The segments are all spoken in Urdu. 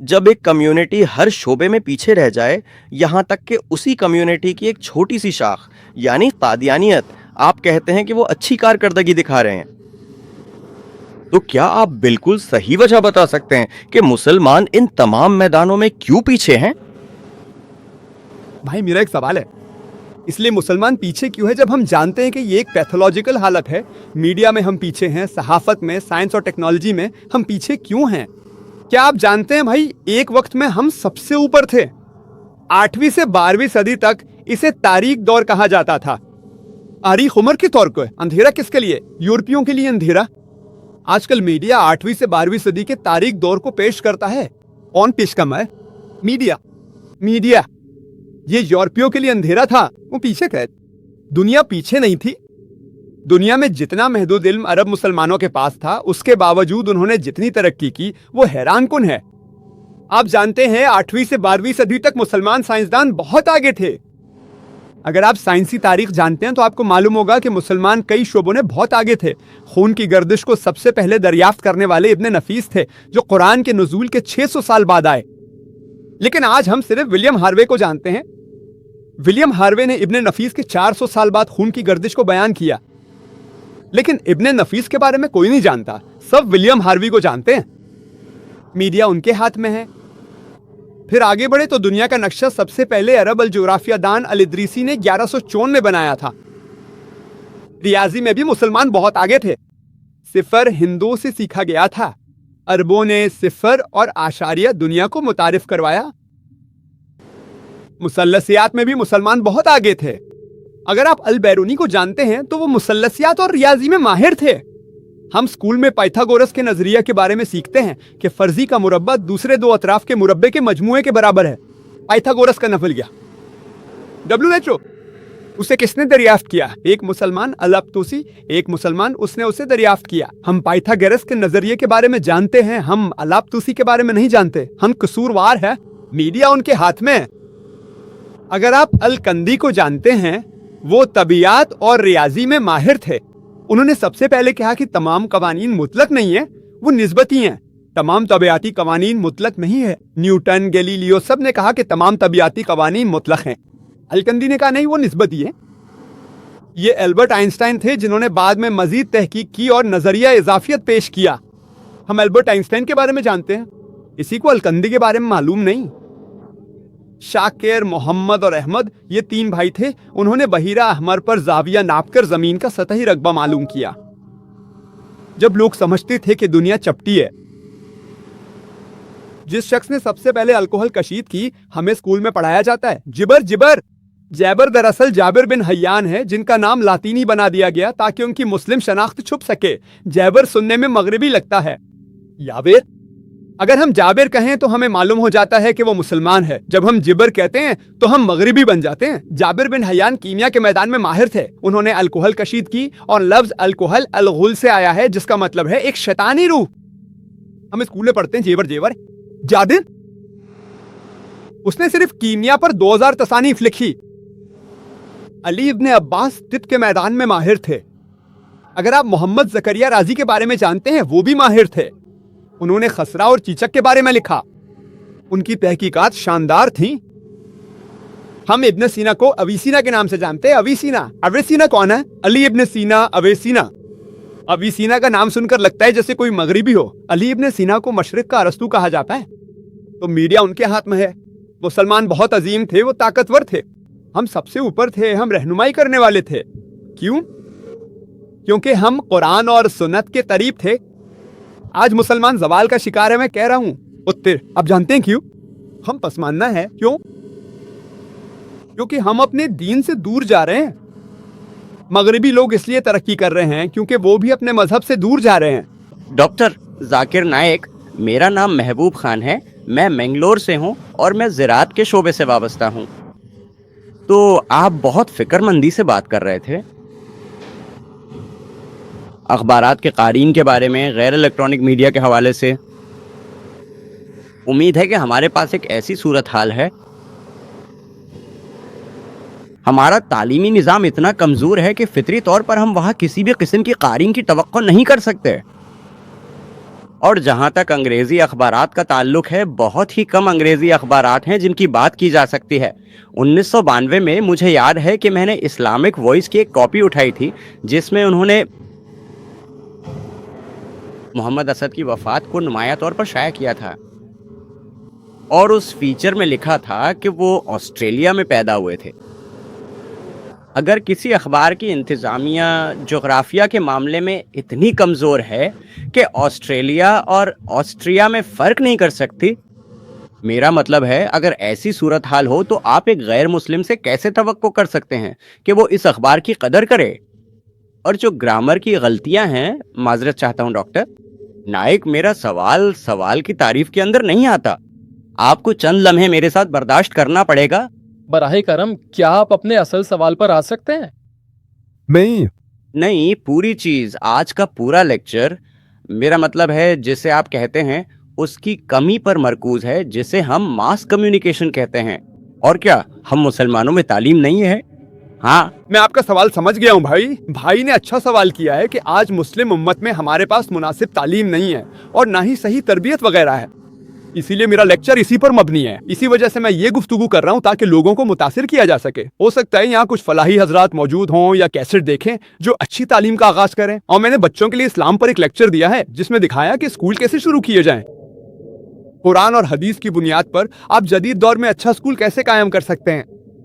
جب ایک کمیونٹی ہر شعبے میں پیچھے رہ جائے، یہاں تک کہ اسی کمیونٹی کی ایک چھوٹی سی شاخ یعنی قادیانیت، آپ کہتے ہیں کہ وہ اچھی کارکردگی دکھا رہے ہیں، تو کیا آپ بالکل صحیح وجہ بتا سکتے ہیں کہ مسلمان ان تمام میدانوں میں کیوں پیچھے ہیں؟ بھائی میرا ایک سوال ہے، اس لیے مسلمان پیچھے کیوں ہے جب ہم جانتے ہیں کہ یہ ایک پیتھولوجیکل حالت ہے؟ میڈیا میں ہم پیچھے ہیں، صحافت میں، سائنس اور ٹیکنالوجی میں ہم پیچھے کیوں ہیں؟ کیا آپ جانتے ہیں بھائی ایک وقت میں ہم سب سے اوپر تھے؟ 8ویں سے 12ویں صدی تک اسے تاریک دور کہا جاتا تھا۔ تاریخ عمر کے طور پر اندھیرا کس کے لیے؟ یورپیوں کے لیے اندھیرا۔ آج کل میڈیا 8ویں سے 12ویں صدی کے تاریک دور کو پیش کرتا ہے۔ کون پیش کم ہے؟ میڈیا۔ یہ یورپیوں کے لیے اندھیرا تھا، وہ پیچھے گئے۔ دنیا پیچھے نہیں تھی۔ دنیا میں جتنا محدود علم عرب مسلمانوں کے پاس تھا، اس کے باوجود انہوں نے جتنی ترقی کی وہ حیران کن ہے۔ آپ جانتے ہیں 8ویں سے 12ویں صدی تک مسلمان سائنسدان بہت آگے تھے۔ اگر آپ سائنسی تاریخ جانتے ہیں تو آپ کو معلوم ہوگا کہ مسلمان کئی شعبوں میں بہت آگے تھے۔ خون کی گردش کو سب سے پہلے دریافت کرنے والے ابن نفیس تھے، جو قرآن کے نزول کے 600 سال بعد آئے۔ لیکن آج ہم صرف ولیم ہاروے کو جانتے ہیں۔ ولیم ہاروے نے ابن نفیس کے 400 سال بعد خون کی گردش کو بیان کیا، لیکن ابن نفیس کے بارے میں کوئی نہیں جانتا، سب ولیم ہاروے کو جانتے ہیں۔ میڈیا ان کے ہاتھ میں ہے۔ پھر آگے بڑھے تو دنیا کا نقشہ سب سے پہلے عرب الجغرافیہ دان الادریسی نے 1154 میں بنایا تھا۔ ریاضی میں بھی مسلمان بہت آگے تھے۔ صفر ہندوؤں سے سیکھا گیا تھا۔ عربوں نے صفر اور اعشاریہ دنیا کو متعارف کروایا۔ مثلثیات میں بھی مسلمان بہت آگے تھے۔ اگر آپ البیرونی کو جانتے ہیں تو وہ مثلثیات اور ریاضی میں ماہر تھے۔ ہم اسکول میں پائتھاگورس کے نظریہ کے بارے میں سیکھتے ہیں کہ فرضی کا مربع دوسرے دو اطراف کے مربع کے مجموعے کے برابر ہے۔ پائتھاگورس کا نفل کیا؟ WHO۔ اسے کس نے دریافت کیا؟ ایک مسلمان الاپتوسی، ایک مسلمان اس نے اسے دریافت کیا۔ ہم پائتھاگورس کے نظریے کے بارے میں جانتے ہیں، ہم الاپتوسی کے بارے میں نہیں جانتے۔ ہم قصوروار ہیں، میڈیا ان کے ہاتھ میں ہے۔ اگر آپ الکندی کو جانتے ہیں، وہ طبیعیات اور ریاضی میں ماہر تھے۔ انہوں نے سب سے پہلے کہا کہ تمام قوانین مطلق نہیں ہیں، وہ نسبتی ہیں۔ تمام طبیعیاتی قوانین مطلق نہیں ہے۔ نیوٹن، گیلیلیو سب نے کہا کہ تمام طبیعیاتی قوانین مطلق ہیں۔ الکندی نے کہا نہیں، وہ نسبتی ہیں۔ یہ البرٹ آئنسٹائن تھے جنہوں نے بعد میں مزید تحقیق کی اور نظریہ اضافیت پیش کیا۔ ہم البرٹ آئنسٹائن کے بارے میں جانتے ہیں، اسی کو الکندی کے بارے میں معلوم نہیں۔ شاکر، محمد اور احمد یہ 3 بھائی تھے۔ انہوں نے بحیرہ احمر پر زاویہ ناپ کر زمین کا سطحی رقبہ معلوم کیا۔ جب لوگ سمجھتے تھے کہ دنیا چپٹی ہے، جس شخص نے سب سے پہلے الکوہل کشید کی ہمیں اسکول میں پڑھایا جاتا ہے جیبر دراصل جابر بن حیان ہے، جن کا نام لاطینی بنا دیا گیا تاکہ ان کی مسلم شناخت چھپ سکے۔ جابر سننے میں مغربی لگتا ہے۔ یابر، اگر ہم جابر کہیں تو ہمیں معلوم ہو جاتا ہے کہ وہ مسلمان ہے۔ جب ہم جبر کہتے ہیں تو ہم مغربی بن جاتے ہیں۔ جابر بن حیان کیمیا کے میدان میں ماہر تھے۔ انہوں نے الکوہل کشید کی اور لفظ الکوہل الغل سے آیا ہے، جس کا مطلب ہے ایک شیطانی روح۔ ہم اسکول میں پڑھتے ہیں جیبر جادر، اس نے صرف کیمیا پر 2000 تصانیف لکھی۔ علی ابن عباس طب کے میدان میں ماہر تھے۔ اگر آپ محمد زکریا رازی کے بارے میں جانتے ہیں، وہ بھی ماہر تھے۔ انہوں نے خسرا اور چیچک کے بارے میں لکھا۔ ان کی تحقیقات شاندار تھیں۔ ہم ابن سینا کو اویسینا کے نام سے جانتے ہیں۔ اویسینا کون ہے؟ علی ابن سینا اویسینا۔ اویسینا کا نام سن کر لگتا ہے جیسے کوئی مغربی ہو۔ علی ابن سینا کو مشرق کا ارسطو کہا جاتا ہے۔ تو میڈیا ان کے ہاتھ میں ہے۔ مسلمان بہت عظیم تھے، وہ طاقتور تھے۔ ہم سب سے اوپر تھے، ہم رہنمائی کرنے والے تھے۔ کیوں؟ کیونکہ ہم قرآن اور سنت کے قریب تھے۔ آج مسلمان زوال کا شکار ہے، میں کہہ رہا ہوں۔ اتر، آپ جانتے ہیں کیوں؟ ہم پسماندہ ہیں۔ کیوں؟ کیونکہ ہم اپنے دین سے دور جا رہے ہیں۔ مغربی لوگ اس لیے ترقی کر رہے ہیں کیونکہ وہ بھی اپنے مذہب سے دور جا رہے ہیں۔ ڈاکٹر ذاکر نائک، میرا نام محبوب خان ہے، میں منگلور سے ہوں اور میں زراعت کے شعبے سے وابستہ ہوں۔ تو آپ بہت فکر مندی سے بات کر رہے تھے اخبارات کے قارئین کے بارے میں، غیر الیکٹرانک میڈیا کے حوالے سے۔ امید ہے کہ ہمارے پاس ایک ایسی صورتحال ہے، ہمارا تعلیمی نظام اتنا کمزور ہے کہ فطری طور پر ہم وہاں کسی بھی قسم کی قارئین کی توقع نہیں کر سکتے، اور جہاں تک انگریزی اخبارات کا تعلق ہے، بہت ہی کم انگریزی اخبارات ہیں جن کی بات کی جا سکتی ہے۔ 1992 میں مجھے یاد ہے کہ میں نے اسلامک وائس کی ایک کاپی اٹھائی تھی جس میں انہوں نے محمد اسد کی وفات کو نمایاں طور پر شائع کیا تھا، اور اس فیچر میں لکھا تھا کہ وہ آسٹریلیا میں پیدا ہوئے تھے۔ اگر کسی اخبار کی انتظامیہ جغرافیہ کے معاملے میں اتنی کمزور ہے کہ آسٹریلیا اور آسٹریا میں فرق نہیں کر سکتی، میرا مطلب ہے اگر ایسی صورتحال ہو تو آپ ایک غیر مسلم سے کیسے توقع کر سکتے ہیں کہ وہ اس اخبار کی قدر کرے؟ اور جو گرامر کی غلطیاں ہیں، معذرت چاہتا ہوں ڈاکٹر نائک، میرا سوال کی تعریف کے اندر نہیں آتا۔ آپ کو چند لمحے میرے ساتھ برداشت کرنا پڑے گا۔ براہ کرم کیا آپ اپنے اصل سوال پر آ سکتے ہیں؟ نہیں، پوری چیز، آج کا پورا لیکچر، میرا مطلب ہے جسے آپ کہتے ہیں اس کی کمی پر مرکوز ہے، جسے ہم ماس کمیونیکیشن کہتے ہیں۔ اور کیا ہم مسلمانوں میں تعلیم نہیں ہے؟ ہاں، میں آپ کا سوال سمجھ گیا ہوں بھائی نے اچھا سوال کیا ہے کہ آج مسلم امت میں ہمارے پاس مناسب تعلیم نہیں ہے اور نہ ہی صحیح تربیت وغیرہ ہے، اسی لیے میرا لیکچر اسی پر مبنی ہے۔ اسی وجہ سے میں یہ گفتگو کر رہا ہوں تاکہ لوگوں کو متاثر کیا جا سکے۔ ہو سکتا ہے یہاں کچھ فلاحی حضرات موجود ہوں یا کیسٹ دیکھیں جو اچھی تعلیم کا آغاز کریں، اور میں نے بچوں کے لیے اسلام پر ایک لیکچر دیا ہے جس میں دکھایا کہ اسکول کیسے شروع کیے جائیں۔ قرآن اور حدیث کی بنیاد پر آپ جدید دور میں اچھا اسکول کیسے قائم کر سکتے ہیں،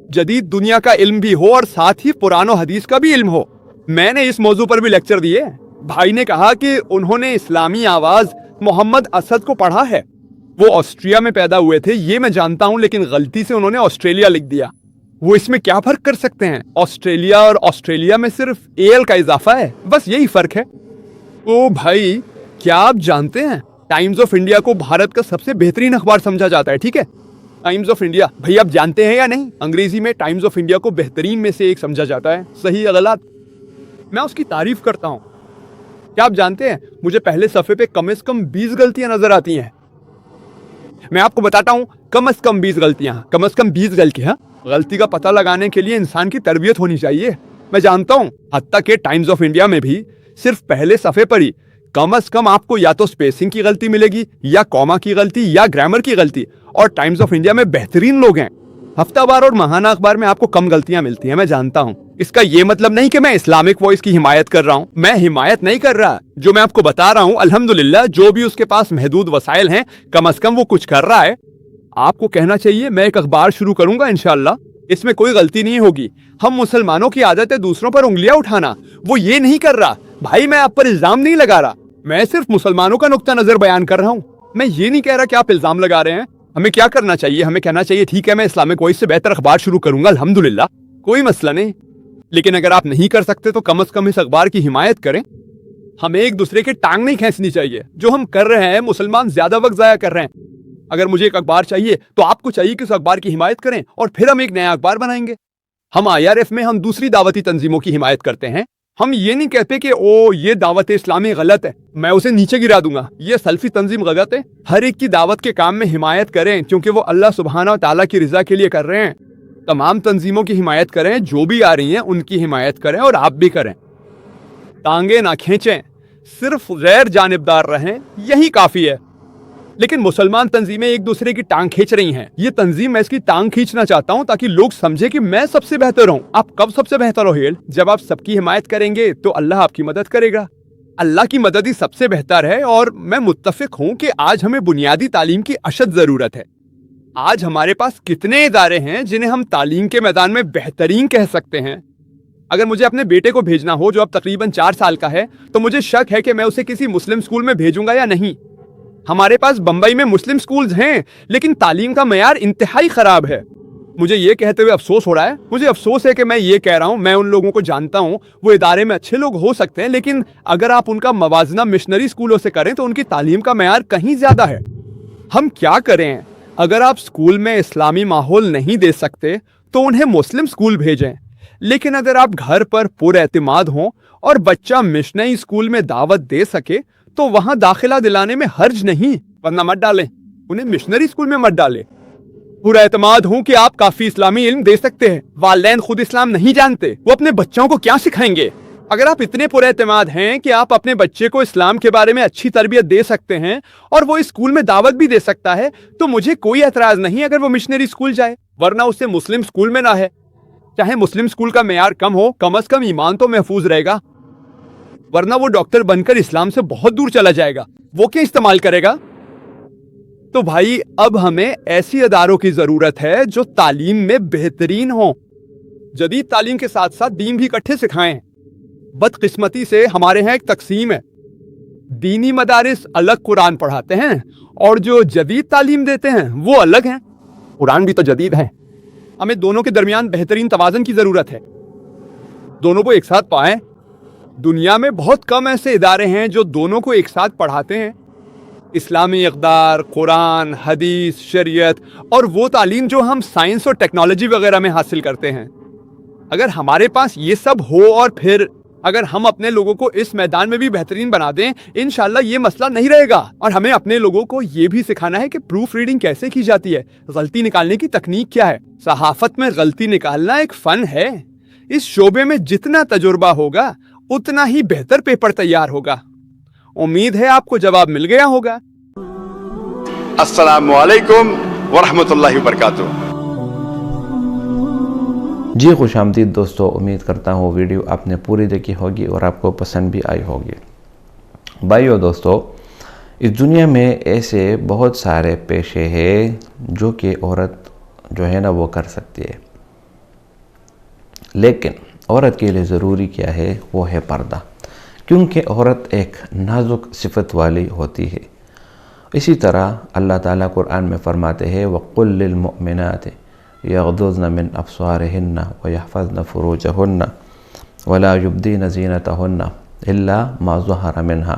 جدید دنیا کا علم بھی ہو اور ساتھ ہی قرآن و حدیث کا بھی علم ہو۔ میں نے اس موضوع پر بھی لیکچر دیے۔ بھائی نے کہا کہ انہوں نے اسلامی آواز محمد اسد کو پڑھا ہے، وہ آسٹریا میں پیدا ہوئے تھے، یہ میں جانتا ہوں، لیکن غلطی سے انہوں نے آسٹریلیا لکھ دیا۔ وہ اس میں کیا فرق کر سکتے ہیں؟ آسٹریلیا اور آسٹریلیا میں صرف ایل کا اضافہ ہے، بس یہی فرق ہے۔ او بھائی، کیا آپ جانتے ہیں ٹائمز آف انڈیا کو بھارت کا سب سے بہترین اخبار سمجھا جاتا ہے؟ ٹھیک ہے، ٹائمز آف انڈیا، بھائی آپ جانتے ہیں یا نہیں؟ انگریزی میں ٹائمز آف انڈیا کو بہترین میں سے ایک سمجھا جاتا ہے، صحیح یا غلط؟ میں اس کی تعریف کرتا ہوں۔ کیا آپ جانتے ہیں مجھے پہلے صفحے پہ کم از کم 20 غلطیاں نظر آتی ہیں؟ میں آپ کو بتاتا ہوں، کم از کم 20 غلطیاں، کم از کم 20 غلطیاں۔ غلطی کا پتہ لگانے کے لیے انسان کی تربیت ہونی چاہیے، میں جانتا ہوں۔ حتیٰ کہ ٹائمز آف انڈیا میں بھی صرف پہلے صفحے پر ہی کم از کم آپ کو یا تو سپیسنگ کی غلطی ملے گی، یا کوما کی غلطی، یا گرامر کی غلطی، اور ٹائمز آف انڈیا میں بہترین لوگ ہیں۔ ہفتہ وار اور ماہانہ اخبار میں آپ کو کم غلطیاں ملتی ہیں، میں جانتا ہوں۔ اس کا یہ مطلب نہیں کہ میں اسلامک وائس کی حمایت کر رہا ہوں، میں حمایت نہیں کر رہا۔ جو میں آپ کو بتا رہا ہوں، الحمدللہ جو بھی اس کے پاس محدود وسائل ہیں، کم از کم وہ کچھ کر رہا ہے۔ آپ کو کہنا چاہیے میں ایک اخبار شروع کروں گا انشاءاللہ، اس میں کوئی غلطی نہیں ہوگی۔ ہم مسلمانوں کی عادت ہے دوسروں پر انگلیاں اٹھانا، وہ یہ نہیں کر رہا۔ بھائی میں آپ پر الزام نہیں لگا رہا، میں صرف مسلمانوں کا نقطہ نظر بیان کر رہا ہوں۔ میں یہ نہیں کہہ رہا کہ آپ الزام لگا رہے ہیں۔ ہمیں کیا کرنا چاہیے؟ ہمیں کہنا چاہیے ٹھیک ہے میں اسلامک وائس سے بہتر اخبار شروع کروں گا، الحمدللہ، کوئی مسئلہ نہیں۔ لیکن اگر آپ نہیں کر سکتے تو کم از کم اس اخبار کی حمایت کریں۔ ہمیں ایک دوسرے کی ٹانگ نہیں کھینچنی چاہیے۔ جو ہم کر رہے ہیں، مسلمان زیادہ وقت ضائع کر رہے ہیں۔ اگر مجھے ایک اخبار چاہیے تو آپ کو چاہیے کہ اس اخبار کی حمایت کریں، اور پھر ہم ایک نیا اخبار بنائیں گے۔ ہم IRF میں ہم دوسری دعوتی تنظیموں کی حمایت کرتے ہیں۔ ہم یہ نہیں کہتے کہ او یہ دعوت اسلامی غلط ہے، میں اسے نیچے گرا دوں گا، یہ سلفی تنظیم غلط ہے۔ ہر ایک کی دعوت کے کام میں حمایت کریں، کیونکہ وہ اللہ سبحانہ و تعالیٰ کی رضا کے لیے کر رہے ہیں۔ تمام تنظیموں کی حمایت کریں، جو بھی آ رہی ہیں ان کی حمایت کریں، اور آپ بھی کریں۔ ٹانگیں نہ کھینچیں، صرف غیر جانبدار رہیں، یہی کافی ہے۔ لیکن مسلمان تنظیمیں ایک دوسرے کی ٹانگ کھینچ رہی ہیں۔ یہ تنظیم میں اس کی ٹانگ کھینچنا چاہتا ہوں تاکہ لوگ سمجھے کہ میں سب سے بہتر ہوں۔ آپ کب سب سے بہتر ہو ہیل؟ جب آپ سب کی حمایت کریں گے تو اللہ آپ کی مدد کرے گا۔ اللہ کی مدد ہی سب سے بہتر ہے، اور میں متفق ہوں کہ آج ہمیں بنیادی تعلیم کی اشد ضرورت ہے۔ آج ہمارے پاس کتنے ادارے ہیں جنہیں ہم تعلیم کے میدان میں بہترین کہہ سکتے ہیں۔ اگر مجھے اپنے بیٹے کو بھیجنا ہو جو اب تقریباً 4 سال کا ہے، تو مجھے شک ہے کہ میں اسے کسی مسلم اسکول میں بھیجوں گا یا نہیں۔ ہمارے پاس بمبئی میں مسلم سکولز ہیں، لیکن تعلیم کا معیار انتہائی خراب ہے۔ مجھے یہ کہتے ہوئے افسوس ہو رہا ہے، مجھے افسوس ہے کہ میں یہ کہہ رہا ہوں، میں ان لوگوں کو جانتا ہوں، وہ ادارے میں اچھے لوگ ہو سکتے ہیں، لیکن اگر آپ ان کا موازنہ مشنری سکولوں سے کریں تو ان کی تعلیم کا معیار کہیں زیادہ ہے۔ ہم کیا کریں؟ اگر آپ سکول میں اسلامی ماحول نہیں دے سکتے تو انہیں مسلم سکول بھیجیں، لیکن اگر آپ گھر پر پر اعتماد ہوں اور بچہ مشنری سکول میں دعوت دے سکے تو وہاں داخلہ دلانے میں حرج نہیں، ورنہ مت ڈالیں، انہیں مشنری سکول میں مت ڈالیں۔ پورا اعتماد ہوں کہ آپ کافی اسلامی علم دے سکتے ہیں۔ والدین خود اسلام نہیں جانتے، وہ اپنے بچوں کو کیا سکھائیں گے؟ اگر آپ اتنے پر اعتماد ہیں کہ آپ اپنے بچے کو اسلام کے بارے میں اچھی تربیت دے سکتے ہیں اور وہ اسکول میں دعوت بھی دے سکتا ہے تو مجھے کوئی اعتراض نہیں اگر وہ مشنری اسکول جائے، ورنہ اسے مسلم اسکول میں نہ ہے۔ چاہے مسلم اسکول کا معیار کم ہو، کم از کم ایمان تو محفوظ رہے گا، ورنہ وہ ڈاکٹر بن کر اسلام سے بہت دور چلا جائے گا، وہ کیا استعمال کرے گا؟ تو بھائی اب ہمیں ایسی اداروں کی ضرورت ہے جو تعلیم میں بہترین ہوں، جدید تعلیم کے ساتھ ساتھ دین بھی اکٹھے سکھائیں۔ بدقسمتی سے ہمارے ہاں ایک تقسیم ہے، دینی مدارس الگ قرآن پڑھاتے ہیں اور جو جدید تعلیم دیتے ہیں وہ الگ ہیں۔ قرآن بھی تو جدید ہے، ہمیں دونوں کے درمیان بہترین توازن کی ضرورت ہے، دونوں کو ایک ساتھ پائیں۔ دنیا میں بہت کم ایسے ادارے ہیں جو دونوں کو ایک ساتھ پڑھاتے ہیں، اسلامی اقدار، قرآن، حدیث، شریعت اور وہ تعلیم جو ہم سائنس اور ٹیکنالوجی وغیرہ میں حاصل کرتے ہیں۔ اگر ہمارے پاس یہ سب ہو اور پھر اگر ہم اپنے لوگوں کو اس میدان میں بھی بہترین بنا دیں، انشاءاللہ یہ مسئلہ نہیں رہے گا۔ اور ہمیں اپنے لوگوں کو یہ بھی سکھانا ہے کہ پروف ریڈنگ کیسے کی جاتی ہے، غلطی نکالنے کی تکنیک کیا ہے۔ صحافت میں غلطی نکالنا ایک فن ہے، اس شعبے میں جتنا تجربہ ہوگا اتنا ہی بہتر پیپر تیار ہوگا۔ امید ہے آپ کو جواب مل گیا ہوگا۔ السلام علیکم ورحمۃ اللہ وبرکاتہ۔ جی خوش آمدید دوستو، امید کرتا ہوں ویڈیو آپ نے پوری دیکھی ہوگی اور آپ کو پسند بھی آئی ہوگی۔ بھائیو دوستو، اس دنیا میں ایسے بہت سارے پیشے ہیں جو کہ عورت جو ہے نا وہ کر سکتی ہے، لیکن عورت کے لیے ضروری کیا ہے؟ وہ ہے پردہ، کیونکہ عورت ایک نازک صفت والی ہوتی ہے۔ اسی طرح اللہ تعالیٰ قرآن میں فرماتے ہیں وَقُلْ لِلْمُؤْمِنَاتِ يَغْضُضْنَ مِنْ أَبْصَارِهِنَّ وَيَحْفَظْنَ فُرُوجَهُنَّ وَلَا يُبْدِينَ زِينَتَهُنَّ إِلَّا مَا ظَهَرَ مِنْهَا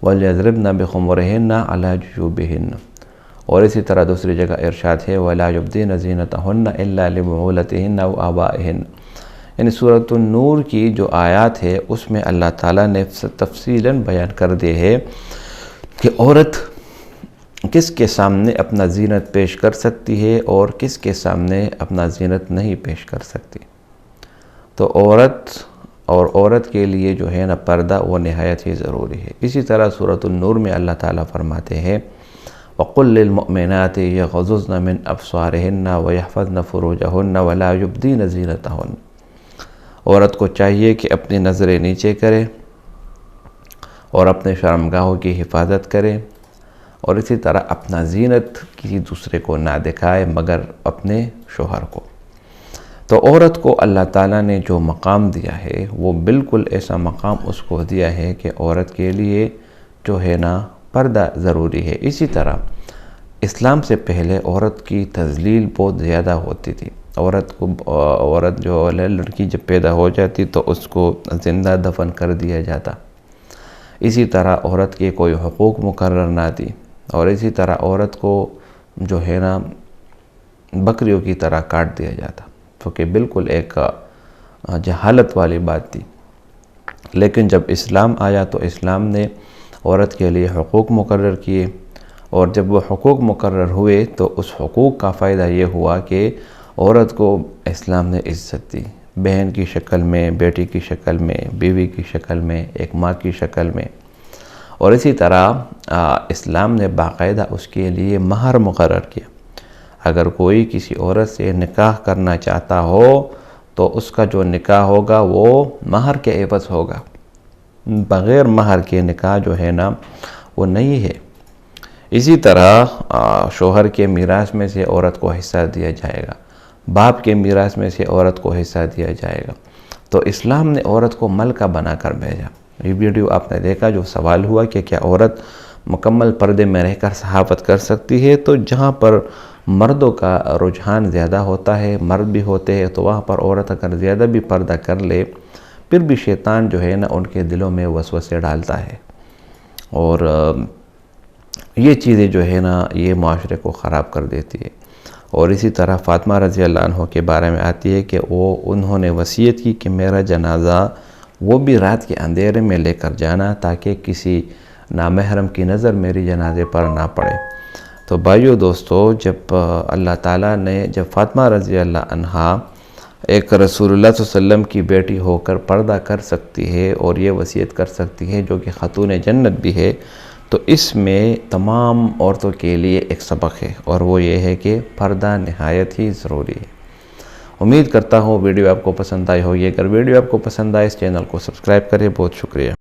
وَلْيَضْرِبْنَ بِخُمُرِهِنَّ عَلَى جُيُوبِهِنَّ، اور اسی طرح دوسری جگہ ارشاد ہے وَلَا يُبْدِينَ زِينَتَهُنَّ إِلَّا لِبُعُولَتِهِنَّ أَوْ آبَائِهِنَّ، یعنی سورۃ النور کی جو آیات ہے اس میں اللہ تعالیٰ نے تفصیلاً بیان کر دی ہے کہ عورت کس کے سامنے اپنا زینت پیش کر سکتی ہے اور کس کے سامنے اپنا زینت نہیں پیش کر سکتی۔ تو عورت کے لیے جو ہے نا پردہ وہ نہایت ہی ضروری ہے۔ اسی طرح سورۃ النور میں اللہ تعالیٰ فرماتے ہیں وَقُلْ لِلْمُؤْمِنَاتِ يَغْضُضْنَ مِنْ أَبْصَارِهِنَّ وَيَحْفَظْنَ فُرُوجَهُنَّ وَلَا يُبْدِينَ زِينَتَهُنَّ، عورت کو چاہیے کہ اپنی نظریں نیچے کرے اور اپنے شرمگاہوں کی حفاظت کرے، اور اسی طرح اپنا زینت کسی دوسرے کو نہ دکھائے مگر اپنے شوہر کو۔ تو عورت کو اللہ تعالیٰ نے جو مقام دیا ہے وہ بالکل ایسا مقام اس کو دیا ہے کہ عورت کے لیے جو ہے نا پردہ ضروری ہے۔ اسی طرح اسلام سے پہلے عورت کی تذلیل بہت زیادہ ہوتی تھی، عورت جو لڑکی جب پیدا ہو جاتی تو اس کو زندہ دفن کر دیا جاتا، اسی طرح عورت کے کوئی حقوق مقرر نہ تھی، اور اسی طرح عورت کو جو ہے نا بکریوں کی طرح کاٹ دیا جاتا، تو کہ بالکل ایک جہالت والی بات تھی۔ لیکن جب اسلام آیا تو اسلام نے عورت کے لیے حقوق مقرر کیے، اور جب وہ حقوق مقرر ہوئے تو اس حقوق کا فائدہ یہ ہوا کہ عورت کو اسلام نے عزت دی، بہن کی شکل میں، بیٹی کی شکل میں، بیوی کی شکل میں، ایک ماں کی شکل میں، اور اسی طرح اسلام نے باقاعدہ اس کے لیے مہر مقرر کیا۔ اگر کوئی کسی عورت سے نکاح کرنا چاہتا ہو تو اس کا جو نکاح ہوگا وہ مہر کے عوض ہوگا، بغیر مہر کے نکاح جو ہے نا وہ نہیں ہے۔ اسی طرح شوہر کے میراث میں سے عورت کو حصہ دیا جائے گا، باپ کے میراث میں سے عورت کو حصہ دیا جائے گا۔ تو اسلام نے عورت کو ملکہ بنا کر بھیجا۔ یہ ویڈیو آپ نے دیکھا، جو سوال ہوا کہ کیا عورت مکمل پردے میں رہ کر صحافت کر سکتی ہے، تو جہاں پر مردوں کا رجحان زیادہ ہوتا ہے، مرد بھی ہوتے ہیں، تو وہاں پر عورت اگر زیادہ بھی پردہ کر لے پھر بھی شیطان جو ہے نا ان کے دلوں میں وسوسے ڈالتا ہے، اور یہ چیزیں جو ہے نا یہ معاشرے کو خراب کر دیتی ہے۔ اور اسی طرح فاطمہ رضی اللہ عنہ کے بارے میں آتی ہے کہ انہوں نے وصیت کی کہ میرا جنازہ وہ بھی رات کے اندھیرے میں لے کر جانا تاکہ کسی نامحرم کی نظر میری جنازے پر نہ پڑے۔ تو بھائیو دوستو، جب اللہ تعالیٰ نے جب فاطمہ رضی اللہ عنہا ایک رسول اللہ صلی اللہ علیہ وسلم کی بیٹی ہو کر پردہ کر سکتی ہے اور یہ وصیت کر سکتی ہے جو کہ خاتون جنت بھی ہے، تو اس میں تمام عورتوں کے لیے ایک سبق ہے، اور وہ یہ ہے کہ پردہ نہایت ہی ضروری ہے۔ امید کرتا ہوں ویڈیو آپ کو پسند آئی ہوگی۔ اگر ویڈیو آپ کو پسند آئے اس چینل کو سبسکرائب کریں۔ بہت شکریہ۔